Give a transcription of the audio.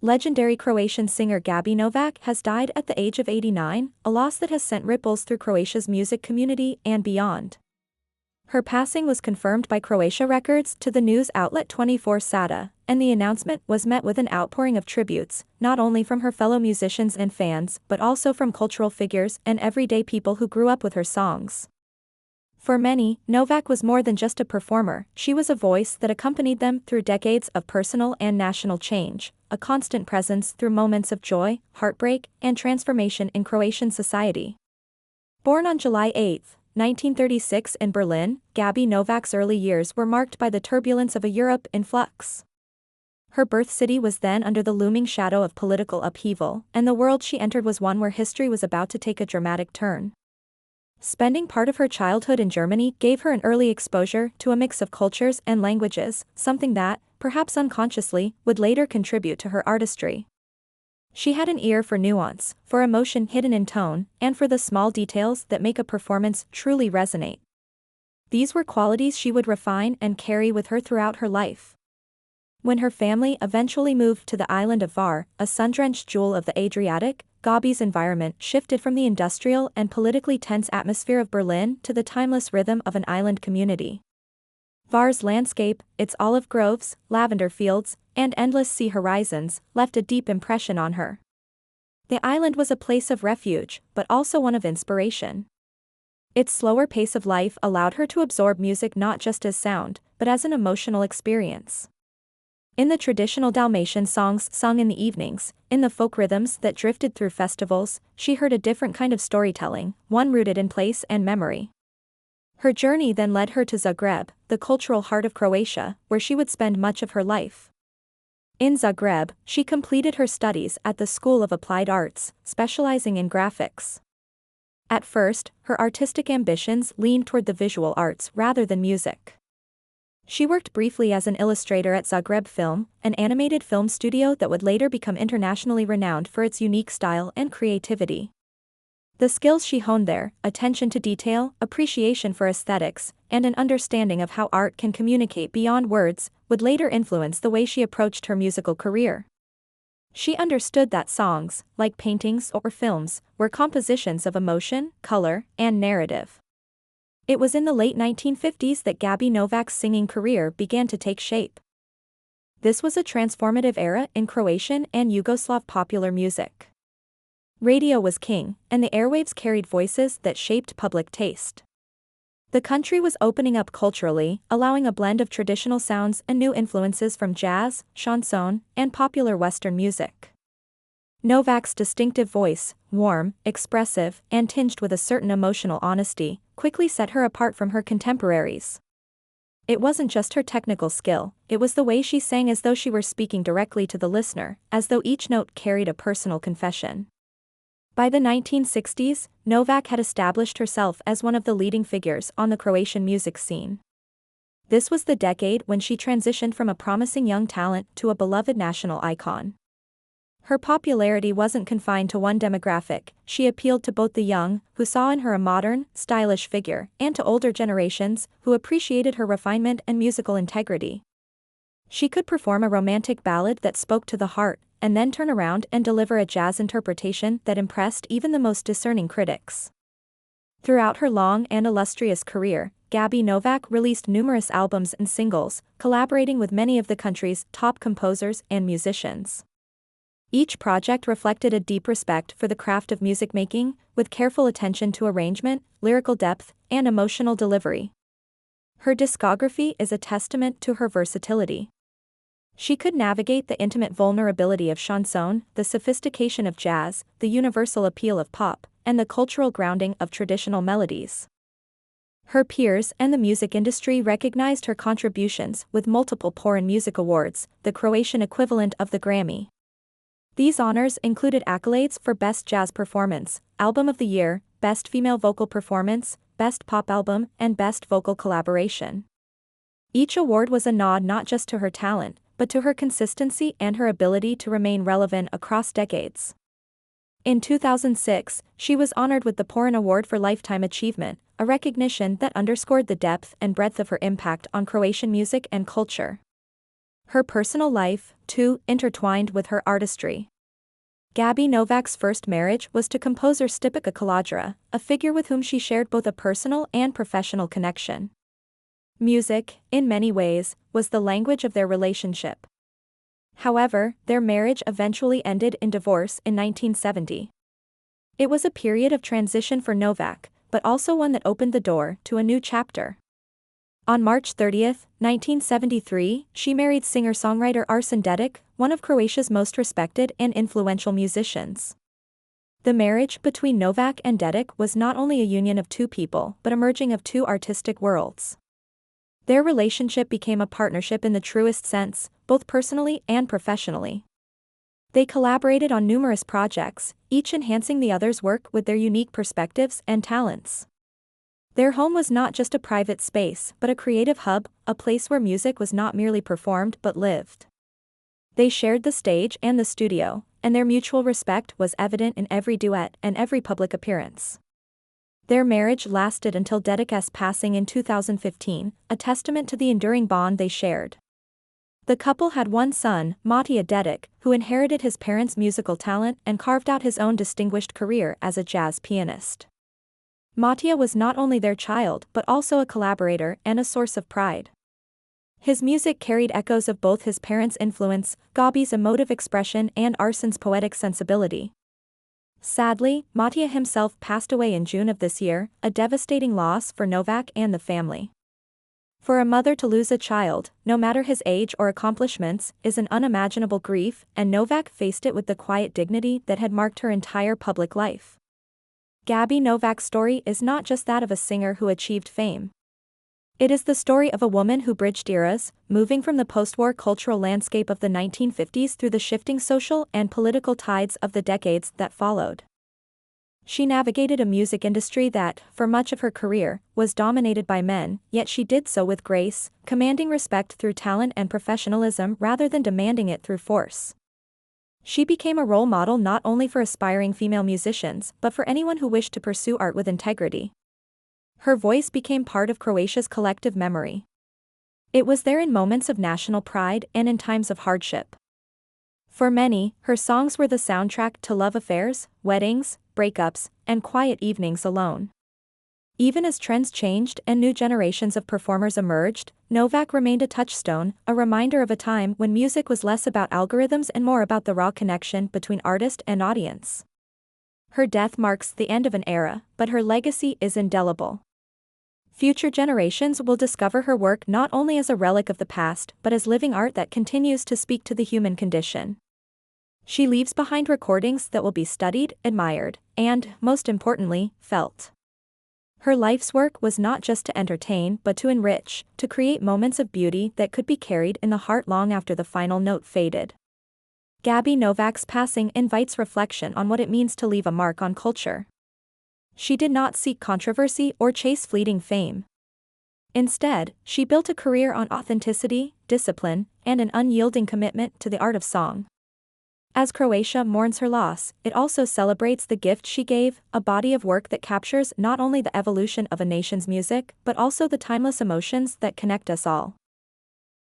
Legendary Croatian singer Gabi Novak has died at the age of 89, a loss that has sent ripples through Croatia's music community and beyond. Her passing was confirmed by Croatia Records to the news outlet 24/7, and the announcement was met with an outpouring of tributes, not only from her fellow musicians and fans but also from cultural figures and everyday people who grew up with her songs. For many, Novak was more than just a performer, she was a voice that accompanied them through decades of personal and national change, a constant presence through moments of joy, heartbreak, and transformation in Croatian society. Born on July 8, 1936 in Berlin, Gabi Novak's early years were marked by the turbulence of a Europe in flux. Her birth city was then under the looming shadow of political upheaval, and the world she entered was one where history was about to take a dramatic turn. Spending part of her childhood in Germany gave her an early exposure to a mix of cultures and languages, something that, perhaps unconsciously, would later contribute to her artistry. She had an ear for nuance, for emotion hidden in tone, and for the small details that make a performance truly resonate. These were qualities she would refine and carry with her throughout her life. When her family eventually moved to the island of Hvar, a sun-drenched jewel of the Adriatic, Gabi's environment shifted from the industrial and politically tense atmosphere of Berlin to the timeless rhythm of an island community. Hvar's landscape, its olive groves, lavender fields, and endless sea horizons, left a deep impression on her. The island was a place of refuge, but also one of inspiration. Its slower pace of life allowed her to absorb music not just as sound, but as an emotional experience. In the traditional Dalmatian songs sung in the evenings, in the folk rhythms that drifted through festivals, she heard a different kind of storytelling, one rooted in place and memory. Her journey then led her to Zagreb, the cultural heart of Croatia, where she would spend much of her life. In Zagreb, she completed her studies at the School of Applied Arts, specializing in graphics. At first, her artistic ambitions leaned toward the visual arts rather than music. She worked briefly as an illustrator at Zagreb Film, an animated film studio that would later become internationally renowned for its unique style and creativity. The skills she honed there, attention to detail, appreciation for aesthetics, and an understanding of how art can communicate beyond words, would later influence the way she approached her musical career. She understood that songs, like paintings or films, were compositions of emotion, color, and narrative. It was in the late 1950s that Gabi Novak's singing career began to take shape. This was a transformative era in Croatian and Yugoslav popular music. Radio was king, and the airwaves carried voices that shaped public taste. The country was opening up culturally, allowing a blend of traditional sounds and new influences from jazz, chanson, and popular Western music. Novak's distinctive voice, warm, expressive, and tinged with a certain emotional honesty, quickly set her apart from her contemporaries. It wasn't just her technical skill, it was the way she sang as though she were speaking directly to the listener, as though each note carried a personal confession. By the 1960s, Novak had established herself as one of the leading figures on the Croatian music scene. This was the decade when she transitioned from a promising young talent to a beloved national icon. Her popularity wasn't confined to one demographic, she appealed to both the young, who saw in her a modern, stylish figure, and to older generations, who appreciated her refinement and musical integrity. She could perform a romantic ballad that spoke to the heart, and then turn around and deliver a jazz interpretation that impressed even the most discerning critics. Throughout her long and illustrious career, Gabi Novak released numerous albums and singles, collaborating with many of the country's top composers and musicians. Each project reflected a deep respect for the craft of music making, with careful attention to arrangement, lyrical depth, and emotional delivery. Her discography is a testament to her versatility. She could navigate the intimate vulnerability of chanson, the sophistication of jazz, the universal appeal of pop, and the cultural grounding of traditional melodies. Her peers and the music industry recognized her contributions with multiple Foreign Music Awards, the Croatian equivalent of the Grammy. These honors included accolades for Best Jazz Performance, Album of the Year, Best Female Vocal Performance, Best Pop Album, and Best Vocal Collaboration. Each award was a nod not just to her talent, but to her consistency and her ability to remain relevant across decades. In 2006, she was honored with the Foreign Award for Lifetime Achievement, a recognition that underscored the depth and breadth of her impact on Croatian music and culture. Her personal life, too, intertwined with her artistry. Gabi Novak's first marriage was to composer Stipica Kaladra, a figure with whom she shared both a personal and professional connection. Music, in many ways, was the language of their relationship. However, their marriage eventually ended in divorce in 1970. It was a period of transition for Novak, but also one that opened the door to a new chapter. On March 30, 1973, she married singer-songwriter Arsen Dedic, one of Croatia's most respected and influential musicians. The marriage between Novak and Dedic was not only a union of two people but a merging of two artistic worlds. Their relationship became a partnership in the truest sense, both personally and professionally. They collaborated on numerous projects, each enhancing the other's work with their unique perspectives and talents. Their home was not just a private space but a creative hub, a place where music was not merely performed but lived. They shared the stage and the studio, and their mutual respect was evident in every duet and every public appearance. Their marriage lasted until Dedic's passing in 2015, a testament to the enduring bond they shared. The couple had one son, Matija Dedic, who inherited his parents' musical talent and carved out his own distinguished career as a jazz pianist. Matija was not only their child but also a collaborator and a source of pride. His music carried echoes of both his parents' influence, Gabi's emotive expression, and Arsen's poetic sensibility. Sadly, Matija himself passed away in June of this year, a devastating loss for Novak and the family. For a mother to lose a child, no matter his age or accomplishments, is an unimaginable grief, and Novak faced it with the quiet dignity that had marked her entire public life. Gabi Novak's story is not just that of a singer who achieved fame. It is the story of a woman who bridged eras, moving from the post-war cultural landscape of the 1950s through the shifting social and political tides of the decades that followed. She navigated a music industry that, for much of her career, was dominated by men, yet she did so with grace, commanding respect through talent and professionalism rather than demanding it through force. She became a role model not only for aspiring female musicians but for anyone who wished to pursue art with integrity. Her voice became part of Croatia's collective memory. It was there in moments of national pride and in times of hardship. For many, her songs were the soundtrack to love affairs, weddings, breakups, and quiet evenings alone. Even as trends changed and new generations of performers emerged, Novak remained a touchstone, a reminder of a time when music was less about algorithms and more about the raw connection between artist and audience. Her death marks the end of an era, but her legacy is indelible. Future generations will discover her work not only as a relic of the past but as living art that continues to speak to the human condition. She leaves behind recordings that will be studied, admired, and, most importantly, felt. Her life's work was not just to entertain but to enrich, to create moments of beauty that could be carried in the heart long after the final note faded. Gabi Novak's passing invites reflection on what it means to leave a mark on culture. She did not seek controversy or chase fleeting fame. Instead, she built a career on authenticity, discipline, and an unyielding commitment to the art of song. As Croatia mourns her loss, it also celebrates the gift she gave, a body of work that captures not only the evolution of a nation's music but also the timeless emotions that connect us all.